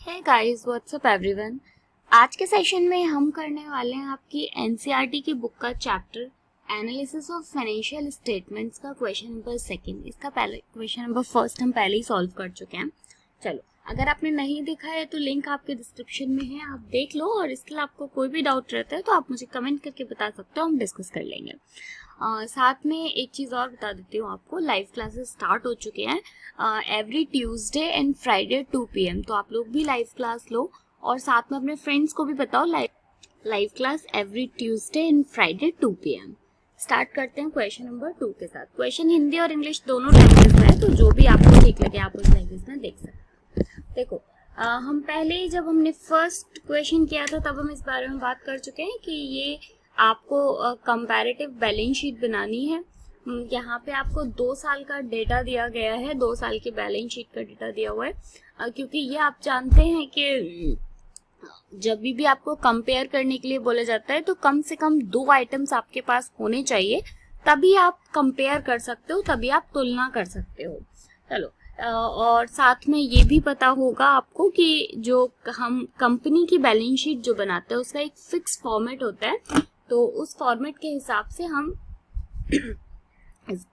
Hey guys, WhatsApp everyone. आज के session में हम करने वाले हैं आपकी एनसीईआरटी की बुक का chapter analysis of financial statements का क्वेश्चन नंबर सेकंड। इसका पहले क्वेश्चन नंबर फर्स्ट हम पहले ही सॉल्व कर चुके हैं। चलो, अगर आपने नहीं देखा है तो लिंक आपके डिस्क्रिप्शन में है, आप देख लो। और इसके लिए आपको कोई भी डाउट रहता है तो आप मुझे कमेंट करके बता सकते हो, हम डिस्कस कर लेंगे। साथ में एक चीज़ और बता देती हूँ आपको, लाइव क्लासेस स्टार्ट हो चुके हैं every Tuesday and Friday 2 PM। तो आप लोग भी लाइव क्लास लो और साथ में अपने फ्रेंड्स को भी बताओ live class every Tuesday and Friday 2 PM। Start करते हैं क्वेश्चन नंबर 2 के साथ। क्वेश्चन हिंदी और इंग्लिश दोनों लैंग्वेज में है, तो जो भी आपको ठीक लगे आप उस लैंग्वेज में देख सकते हैं। देखो, हम पहले जब हमने फर्स्ट क्वेश्चन किया था तब हम इस बारे में बात कर चुके हैं कि ये आपको कंपैरेटिव बैलेंस शीट बनानी है। यहाँ पे आपको 2 साल का डेटा दिया गया है, 2 साल के बैलेंस शीट का डेटा दिया हुआ है, क्योंकि ये आप जानते हैं कि जब भी आपको कंपेयर करने के लिए बोला जाता है तो कम से कम 2 आइटम्स आपके पास होने चाहिए, तभी आप कंपेयर कर सकते हो, तभी आप तुलना कर सकते हो। चलो, और साथ में ये भी पता होगा आपको कि जो हम कंपनी की बैलेंस शीट जो बनाते हैं उसका एक फिक्स फॉर्मेट होता है, तो उस फॉर्मेट के हिसाब से हम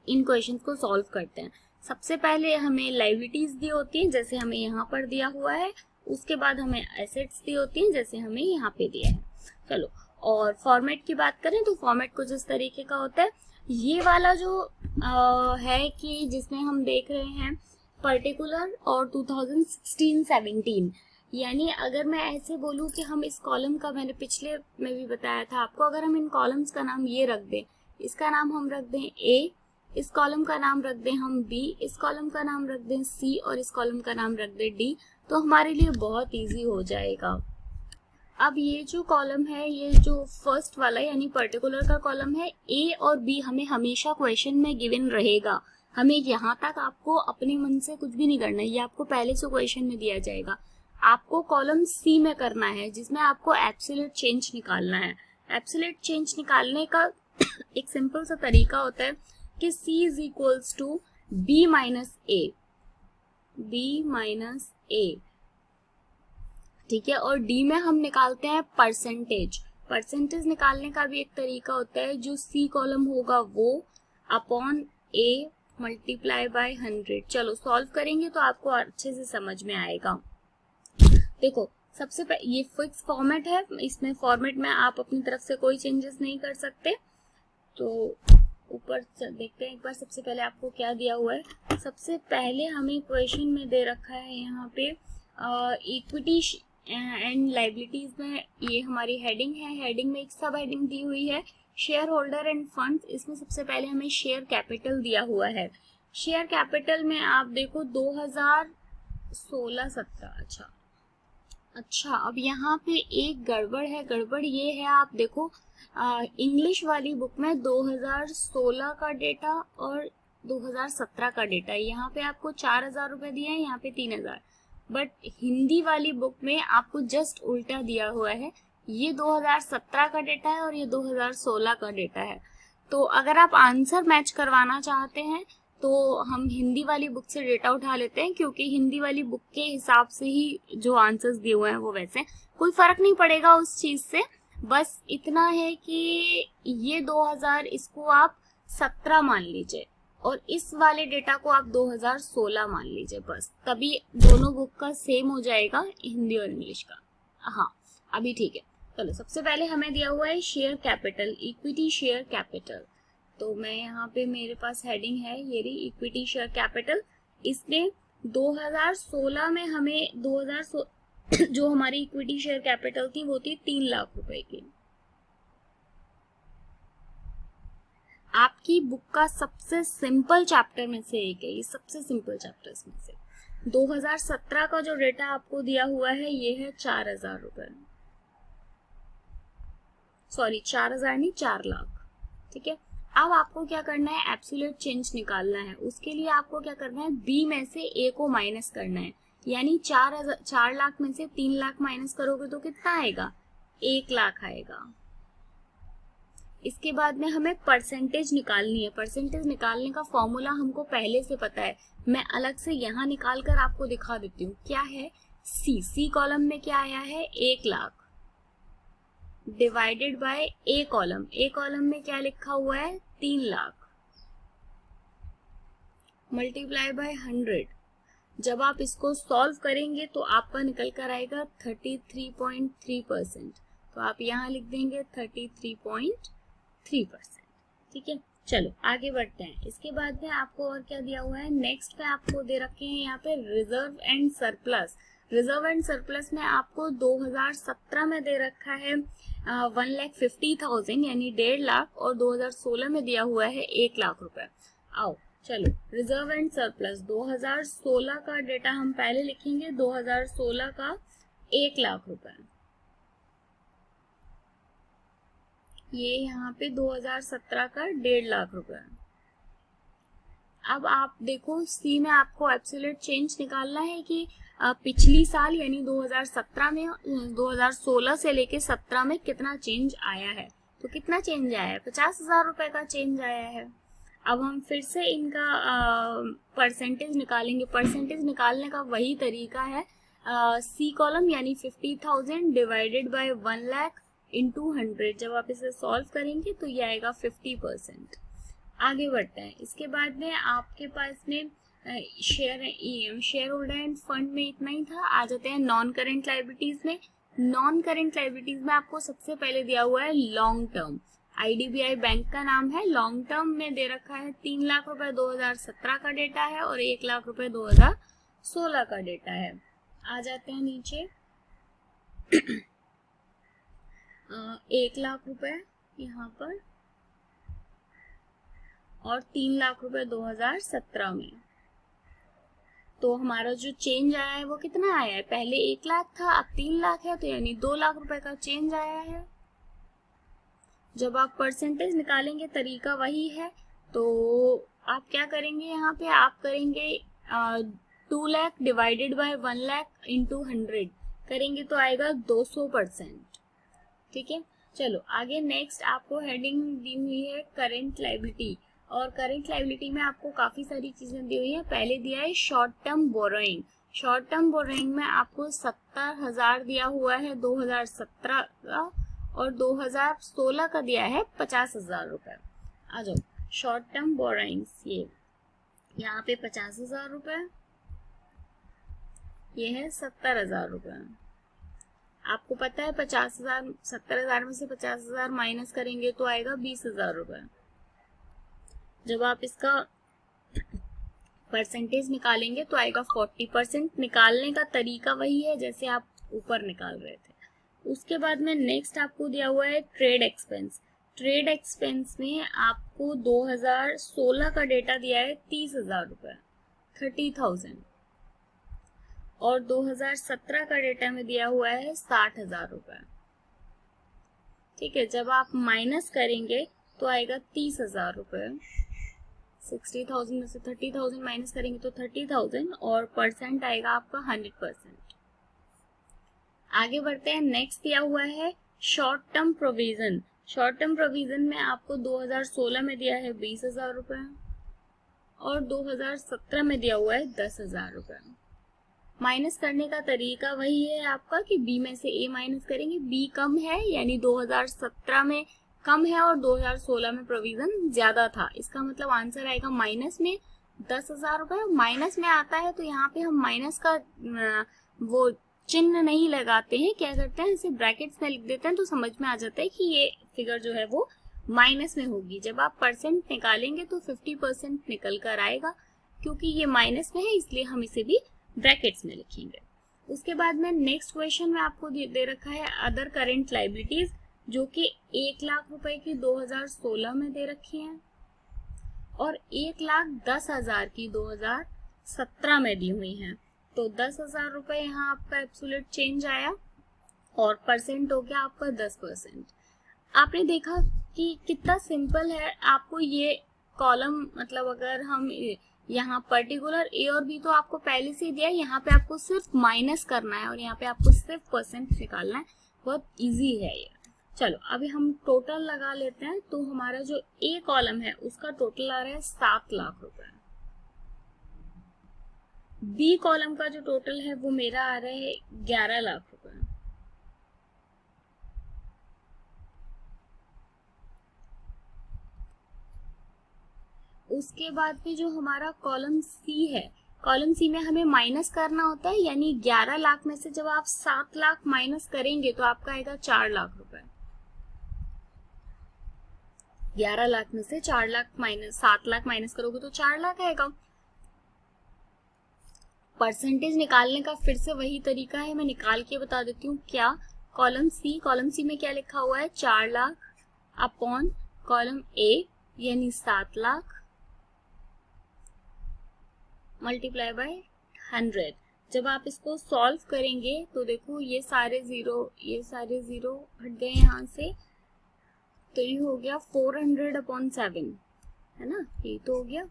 इन क्वेश्चंस को सॉल्व करते हैं। सबसे पहले हमें लायबिलिटीज दी होती हैं, जैसे हमें यहाँ पर दिया हुआ है। उसके बाद हमें एसेट्स दी होती हैं, जैसे हमें यहाँ पे दिया है। चलो, और फॉर्मेट की बात करें तो फॉर्मेट कुछ इस तरीके का होता है। ये वाला जो है कि जिसमें हम देख रहे हैं पर्टिकुलर और 2016-17, यानी अगर मैं ऐसे बोलूँ कि हम इस कॉलम का, मैंने पिछले में भी बताया था आपको, अगर हम इन कॉलम्स का नाम ये रख दें, इसका नाम हम रख दें ए, इस कॉलम का नाम रख दें हम बी, इस कॉलम का नाम रख दें सी और इस कॉलम का नाम रख दें डी, तो हमारे लिए बहुत इजी हो जाएगा। अब ये जो कॉलम है, ये जो फर्स्ट वाला यानी पर्टिकुलर का कॉलम है, ए और बी हमें हमेशा क्वेश्चन में गिवन रहेगा। हमें यहाँ तक आपको अपने मन से कुछ भी नहीं करना है, ये आपको पहले से क्वेश्चन में दिया जाएगा। आपको कॉलम सी में करना है, जिसमें आपको एब्सोल्यूट चेंज निकालना है। एब्सोल्यूट चेंज निकालने का एक सिंपल सा तरीका होता है कि C is equals to B minus A, ठीक है। और D में हम निकालते हैं परसेंटेज निकालने का भी एक तरीका होता है, जो C कॉलम होगा वो अपॉन A मल्टीप्लाई बाय 100। चलो, सॉल्व करेंगे तो आपको अच्छे से समझ में आएगा। देखो, सबसे पहले ये फिक्स फॉर्मेट है, इसमें फॉर्मेट में आप अपनी तरफ से कोई चेंजेस नहीं कर सकते। तो ऊपर देखते हैं एक बार, सबसे पहले आपको क्या दिया हुआ है। सबसे पहले हमें क्वेश्चन में दे रखा है यहाँ पे इक्विटी एंड लायबिलिटीज में, ये हमारी हेडिंग है। हेडिंग में एक सब हेडिंग दी हुई है शेयर होल्डर एंड फंड्स। इसमें सबसे पहले हमें शेयर कैपिटल दिया हुआ है। शेयर कैपिटल में आप देखो 2016-17। अच्छा, अब यहाँ पे एक गड़बड़ है। गड़बड़ ये है, आप देखो इंग्लिश वाली बुक में 2016 का डेटा और 2017 का डेटा, यहाँ पे आपको 4,000 रुपये दिए हैं, यहाँ पे 3,000। बट हिंदी वाली बुक में आपको जस्ट उल्टा दिया हुआ है, ये 2017 का डेटा है और ये 2016 का डेटा है। तो अगर आप आंसर मैच करवाना चाहते हैं तो हम हिंदी वाली बुक से डेटा उठा लेते हैं, क्योंकि हिंदी वाली बुक के हिसाब से ही जो आंसर्स दिए हुए हैं वो वैसे, कोई फर्क नहीं पड़ेगा उस चीज से। बस इतना है कि ये 2000, इसको आप 17 मान लीजिए और इस वाले डेटा को आप 2016 मान लीजिए, बस तभी दोनों बुक का सेम हो जाएगा, हिंदी और इंग्लिश का। हाँ, अभी ठीक है। चलो, सबसे पहले हमें दिया हुआ है share capital, equity share capital. तो मैं यहाँ पे, मेरे पास हेडिंग है ये रही, इक्विटी शेयर कैपिटल। इसमें 2016 में हमें 2016 जो हमारी इक्विटी शेयर कैपिटल थी वो थी 3 लाख रुपए की। आपकी बुक का सबसे सिंपल चैप्टर में से एक है, ये सबसे सिंपल चैप्टर्स में से। 2017 का जो डेटा आपको दिया हुआ है ये है 4,000 रुपए, सॉरी 4,000 नहीं, 4 लाख, ठीक है। अब आपको क्या करना है, एब्सोल्यूट चेंज निकालना है। उसके लिए आपको क्या करना है, बी में से ए को माइनस करना है, यानी 4 लाख में से 3 लाख माइनस करोगे तो कितना आएगा, 1 लाख आएगा। इसके बाद में हमें परसेंटेज निकालनी है। परसेंटेज निकालने का फॉर्मूला हमको पहले से पता है, मैं अलग से यहाँ निकाल कर आपको दिखा देती हूँ। क्या है सी कॉलम में क्या आया है 1 lakh divided by A column में क्या लिखा हुआ है 3 लाख मल्टीप्लाई बाय 100। जब आप इसको सॉल्व करेंगे तो आपका निकल कर आएगा 33.3%। तो आप यहाँ लिख देंगे 33.3%। ठीक है, चलो आगे बढ़ते हैं। इसके बाद में आपको और क्या दिया हुआ है, नेक्स्ट पे आपको दे रखे हैं यहाँ पे reserve and surplus. Reserve and surplus में आपको 2017 में दे रखा है 1,50,000 यानी 1.5 लाख, और 2016 में दिया हुआ है 1 लाख रुपए। आओ चलो रिजर्व एंड सरप्लस 2016 का डेटा हम पहले लिखेंगे। 2016 का 1 लाख रुपए, ये यहाँ पे 2017 का 1.5 लाख रुपए। अब आप देखो सी में आपको एब्सोल्यूट चेंज निकालना है कि पिछली साल यानी 2017 में 2016 से लेके 17 में कितना चेंज आया है। तो कितना चेंज आया है, 50,000 रुपए का चेंज आया है। अब हम फिर से इनका परसेंटेज निकालेंगे। परसेंटेज निकालने का वही तरीका है, सी कॉलम यानी 50,000 डिवाइडेड बाय 1 लाख इंटू 100। जब आप इसे सॉल्व करेंगे तो ये आएगा 50%। आगे बढ़ते हैं। इसके बाद में आपके पास में शेयर होल्डर एंड फंड में इतना ही था। आ जाते हैं नॉन करेंट लायबिलिटीज में। नॉन करेंट लायबिलिटीज में आपको सबसे पहले दिया हुआ है लॉन्ग टर्म। आईडीबीआई बैंक का नाम है। लॉन्ग टर्म में दे रखा है 3 लाख रुपए 2017 का डेटा है और 1 लाख रुपए 2016 का डेटा है। आ जाते हैं नीचे 1 लाख रुपए यहाँ पर और 3 लाख रुपए 2017 में। तो हमारा जो चेंज आया है वो कितना आया है, पहले 1 लाख था अब 3 लाख है, तो यानी 2 लाख रुपए का चेंज आया है। जब आप परसेंटेज निकालेंगे तरीका वही है। तो आप क्या करेंगे, यहाँ पे आप करेंगे 2 lakh divided by 1 lakh into 100 करेंगे तो आएगा 200%। ठीक है, चलो आगे नेक्स्ट आपको हेडिंग दी हुई है करेंट लायबिलिटी। और करेंट लायबिलिटी में आपको काफी सारी चीजें दी हुई है। पहले दिया है short term borrowing. Short term borrowing में आपको 70,000 दिया हुआ है 2017 का, और 2016 का दिया है 50,000 रुपए। आ जाओ शॉर्ट टर्म बोरोइंग्स, ये यहाँ पे 50,000 रुपए, ये है 70,000 रुपए। आपको पता है 50,000 70,000 में से 50,000 माइनस करेंगे तो आएगा 20,000 रुपए। जब आप इसका परसेंटेज निकालेंगे तो आएगा 40%। निकालने का तरीका वही है जैसे आप ऊपर निकाल रहे थे। उसके बाद में नेक्स्ट आपको दिया हुआ है ट्रेड एक्सपेंस। ट्रेड एक्सपेंस में आपको 2016 का डेटा दिया है 30,000 रुपए 30,000, और 2017 का डेटा में दिया हुआ है 60,000 रुपए। ठीक है, जब आप माइनस करेंगे तो आएगा 30,000 रुपए। 60,000 में से 30,000 माइनस करेंगे तो 30,000, और परसेंट आएगा आपका 100%। आगे बढ़ते हैं। नेक्स्ट दिया हुआ है short term provision. Short term provision में आपको 2016 में दिया है 20,000 रुपए और 2017 में दिया हुआ है 10,000 रुपए। माइनस करने का तरीका वही है आपका कि बी में से ए माइनस करेंगे। बी कम है यानी 2017 में कम है और 2016 में प्रोविजन ज्यादा था, इसका मतलब आंसर आएगा माइनस में 10,000 रुपए। माइनस में आता है तो यहाँ पे हम माइनस का वो चिन्ह नहीं लगाते हैं, क्या करते हैं इसे ब्रैकेट्स में लिख देते हैं, तो समझ में आ जाता है कि ये फिगर जो है वो माइनस में होगी। जब आप परसेंट निकालेंगे तो 50% निकल कर आएगा, क्योंकि ये माइनस में है इसलिए हम इसे भी ब्रैकेट्स में लिखेंगे। उसके बाद में नेक्स्ट क्वेश्चन में आपको दे रखा है अदर करेंट लायबिलिटीज, जो कि 1 लाख रुपए की 2016 में दे रखी हैं और 1,10,000 की 2017 में दी हुई हैं। तो 10,000 रुपए यहाँ आपका एब्सोल्यूट चेंज आया और परसेंट हो गया आपका 10%। आपने देखा कि कितना सिंपल है। आपको ये कॉलम मतलब अगर हम यहाँ पर्टिकुलर ए और बी तो आपको पहले से दिया है, यहाँ पे आपको सिर्फ माइनस करना है और यहाँ पे आपको सिर्फ परसेंट निकालना है। बहुत इजी है ये। चलो अभी हम टोटल लगा लेते हैं। तो हमारा जो ए कॉलम है उसका टोटल आ रहा है 7 लाख रुपए। बी कॉलम का जो टोटल है वो मेरा आ रहा है 11 लाख रुपए। उसके बाद में जो हमारा कॉलम सी है, कॉलम सी में हमें माइनस करना होता है, यानी 11 लाख में से जब आप 7 लाख माइनस करेंगे तो आपका आएगा 4 लाख रुपए। 11 लाख में से 4 लाख माइनस 7 लाख माइनस करोगे तो 4 लाख आएगा। परसेंटेज निकालने का फिर से वही तरीका है, मैं निकाल के बता देती हूँ क्या। कॉलम सी में क्या लिखा हुआ है, 4 लाख अपॉन कॉलम ए यानी 7 लाख मल्टीप्लाई बाय 100। जब आप इसको सॉल्व करेंगे तो देखो ये सारे जीरो हट गए यहाँ से, तो ये हो गया 400 अपॉन 7, है ना, ये तो हो गया।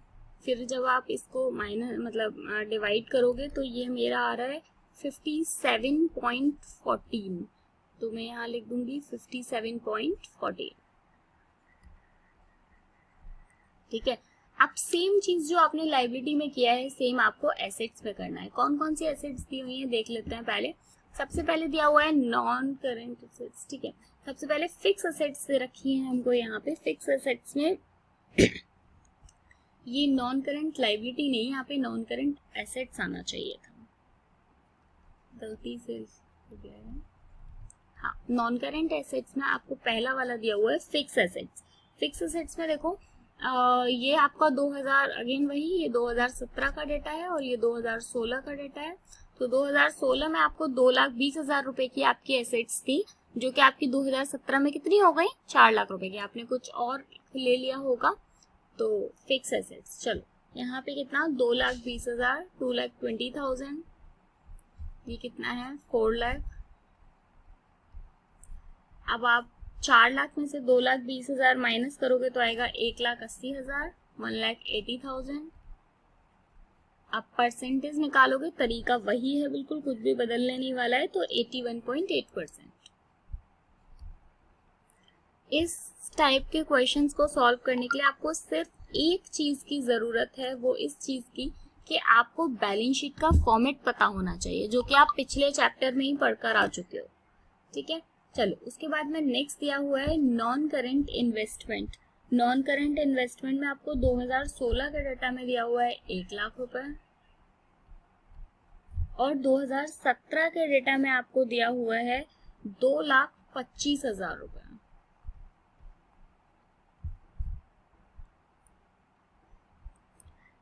फिर जब आप इसको माइनस मतलब डिवाइड करोगे तो ये मेरा आ रहा है 57.14, तो मैं यहाँ लिख दूंगी 57.14। ठीक है। अब सेम चीज जो आपने लायबिलिटी में किया है सेम आपको एसेट्स में करना है। कौन कौन सी एसेट्स दी हुई हैं देख लेते हैं पहले। सबसे पहले दिया हुआ है नॉन करेंट एसेट्स। ठीक है, सबसे पहले फिक्स एसेट्स से रखी है हमको यहाँ पे। फिक्स एसेट्स में ये नॉन करंट लायबिलिटी नहीं, यहाँ पे नॉन करंट एसेट्स आना चाहिए था, गलती से हो गया है। हाँ, नॉन करंट एसेट्स में आपको पहला वाला दिया हुआ है फिक्स एसेट्स। फिक्स एसेट्स में देखो ये आपका 2000 अगेन वही, ये 2017 का डेटा है और ये 2016 का डेटा है। तो 2016 में आपको 2,20,000 रुपए की आपकी एसेट्स थी, जो कि आपकी 2017 में कितनी हो गई, 4 लाख रुपए की। आपने कुछ और ले लिया होगा, तो फिक्स एसेट्स। चलो यहाँ पे कितना, 2,20,000, 2,20,000, ये कितना है 4 लाख। अब आप 4 लाख में से 2,20,000 माइनस करोगे तो आएगा 1,80,000, 1,80,000। अब परसेंटेज निकालोगे, तरीका वही है बिल्कुल, कुछ भी बदलने नहीं वाला है, तो 81.8%। इस टाइप के क्वेश्चंस को सॉल्व करने के लिए आपको सिर्फ एक चीज की जरूरत है, वो इस चीज की कि आपको बैलेंस शीट का फॉर्मेट पता होना चाहिए, जो कि आप पिछले चैप्टर में ही पढ़कर आ चुके हो। ठीक है, चलो उसके बाद में नेक्स्ट दिया हुआ है non current investment. Non current investment में आपको 2016 के डाटा में दिया हुआ है 1 लाख रुपए और 2017 के डेटा में आपको दिया हुआ है 2,25,000 रुपए।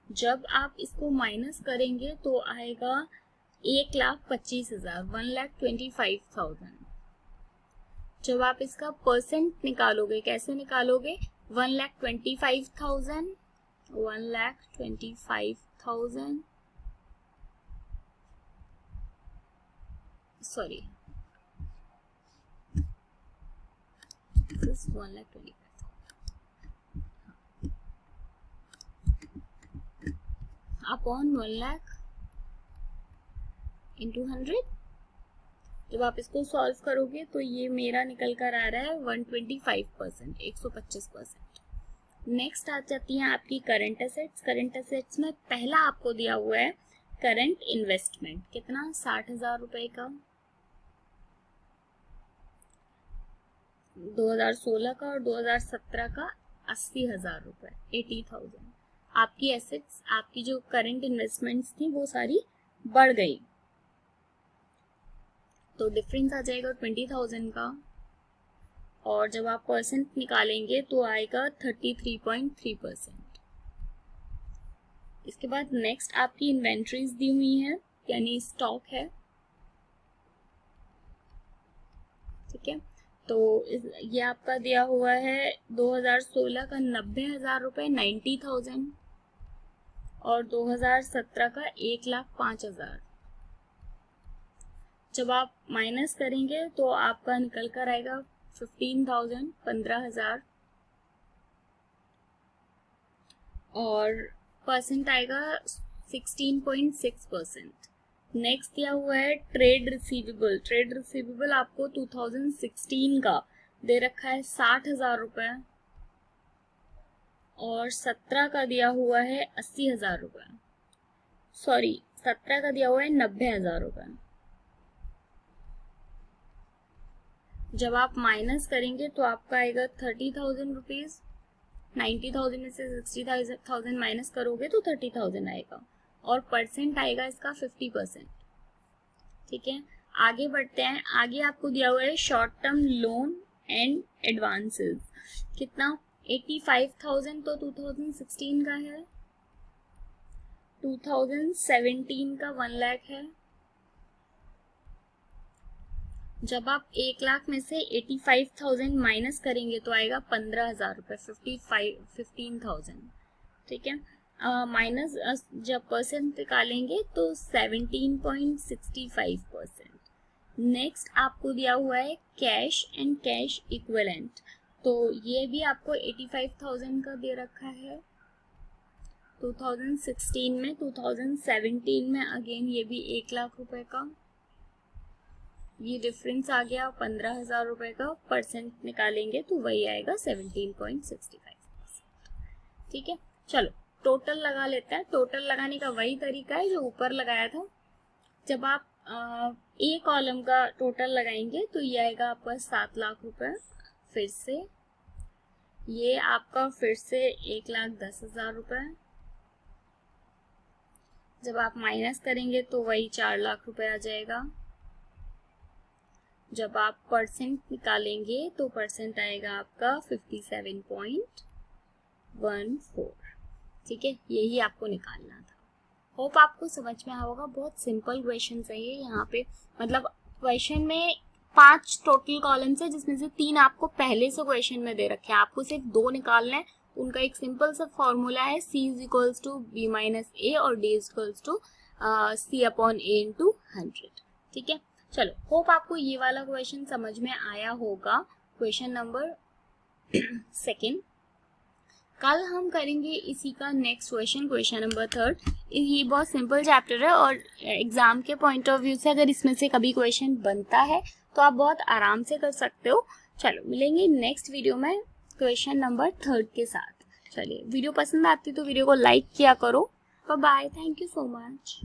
जब आप इसको माइनस करेंगे तो आएगा 1,25,000, 1,25,000। जब आप इसका परसेंट निकालोगे, कैसे निकालोगे, 1,25,000, 1,25,000, sorry this 1,25,000 upon 1 lakh into 100। जब आप इसको सॉल्व करोगे तो ये मेरा निकल कर आ रहा है 125%, 125%। नेक्स्ट आ जाती है आपकी करंट एसेट्स। करंट एसेट्स में पहला आपको दिया हुआ है करंट इन्वेस्टमेंट, कितना, 60,000 रुपए का। 2016 का और 2017 का 80,000 रुपए, 80,000। आपकी एसेट्स, आपकी जो करंट इन्वेस्टमेंट्स थी वो सारी बढ़ गई, तो डिफरेंस आ जाएगा 20,000 का। और जब आप परसेंट निकालेंगे तो आएगा 33.3%। इसके बाद नेक्स्ट आपकी इन्वेंट्रीज दी हुई है, यानी स्टॉक है। ठीक है, तो ये आपका दिया हुआ है 2016 का 90,000 रुपए, 90,000 और 2017 का 1,05,000। जब आप माइनस करेंगे तो आपका निकल कर आएगा 15,000, 15,000 और परसेंट आएगा 16.6%। नेक्स्ट दिया हुआ है ट्रेड रिसीवेबल। ट्रेड रिसीवेबल आपको 2016 का दे रखा है 60,000 रुपए और 17 का दिया हुआ है 80,000 रुपए, सॉरी 17 का दिया हुआ है 90,000 रुपये। जब आप माइनस करेंगे तो आपका आएगा 30,000 रुपीज। 90,000 में से 60,000 माइनस करोगे तो 30,000 आएगा, और परसेंट आएगा इसका 50%। ठीक है, आगे बढ़ते हैं। आगे आपको दिया हुआ है short term loan and advances, कितना 85,000 तो 2016 का है, 2017 का 1 लाख है। जब आप 1 लाख में से 85,000 माइनस करेंगे तो आएगा 15,000 रुपये, 15,000। ठीक है, माइनस जब परसेंट निकालेंगे तो 17.65%। नेक्स्ट आपको दिया हुआ है कैश एंड कैश इक्विवेलेंट, तो ये भी आपको 85,000 का दे रखा है 2016 में। 2017 में अगेन ये भी 1 लाख रुपए का, ये डिफरेंस आ गया 15,000 रुपए का। परसेंट निकालेंगे तो वही आएगा 17.65%। ठीक है, चलो टोटल लगा लेते हैं। टोटल लगाने का वही तरीका है जो ऊपर लगाया था। जब आप ए कॉलम का टोटल लगाएंगे तो ये आएगा आपका 7 लाख रुपए, फिर से ये आपका फिर से 1,10,000 रुपए। जब आप माइनस करेंगे तो वही 4 लाख रुपए आ जाएगा। जब आप परसेंट निकालेंगे तो परसेंट आएगा आपका 57.14। ठीक है, यही आपको निकालना था। होप आपको समझ में आया होगा। बहुत सिंपल क्वेश्चन है ये। यहाँ पे मतलब क्वेश्चन में 5 टोटल कॉलम्स है, जिसमें से 3 आपको पहले से क्वेश्चन में दे रखे हैं, आपको सिर्फ 2 निकालना है। उनका एक सिंपल सा फॉर्मूला है C = B - A और D = C/A × 100। ठीक है, चलो होप आपको ये वाला क्वेश्चन समझ में आया होगा। Question number 2। कल हम करेंगे इसी का नेक्स्ट क्वेश्चन, क्वेश्चन नंबर 3। ये बहुत सिंपल चैप्टर है और एग्जाम के पॉइंट ऑफ व्यू से अगर इसमें से कभी क्वेश्चन बनता है तो आप बहुत आराम से कर सकते हो। चलो मिलेंगे नेक्स्ट वीडियो में क्वेश्चन नंबर 3 के साथ। चलिए, वीडियो पसंद आती तो वीडियो को लाइक किया करो। Bye bye, thank you so much.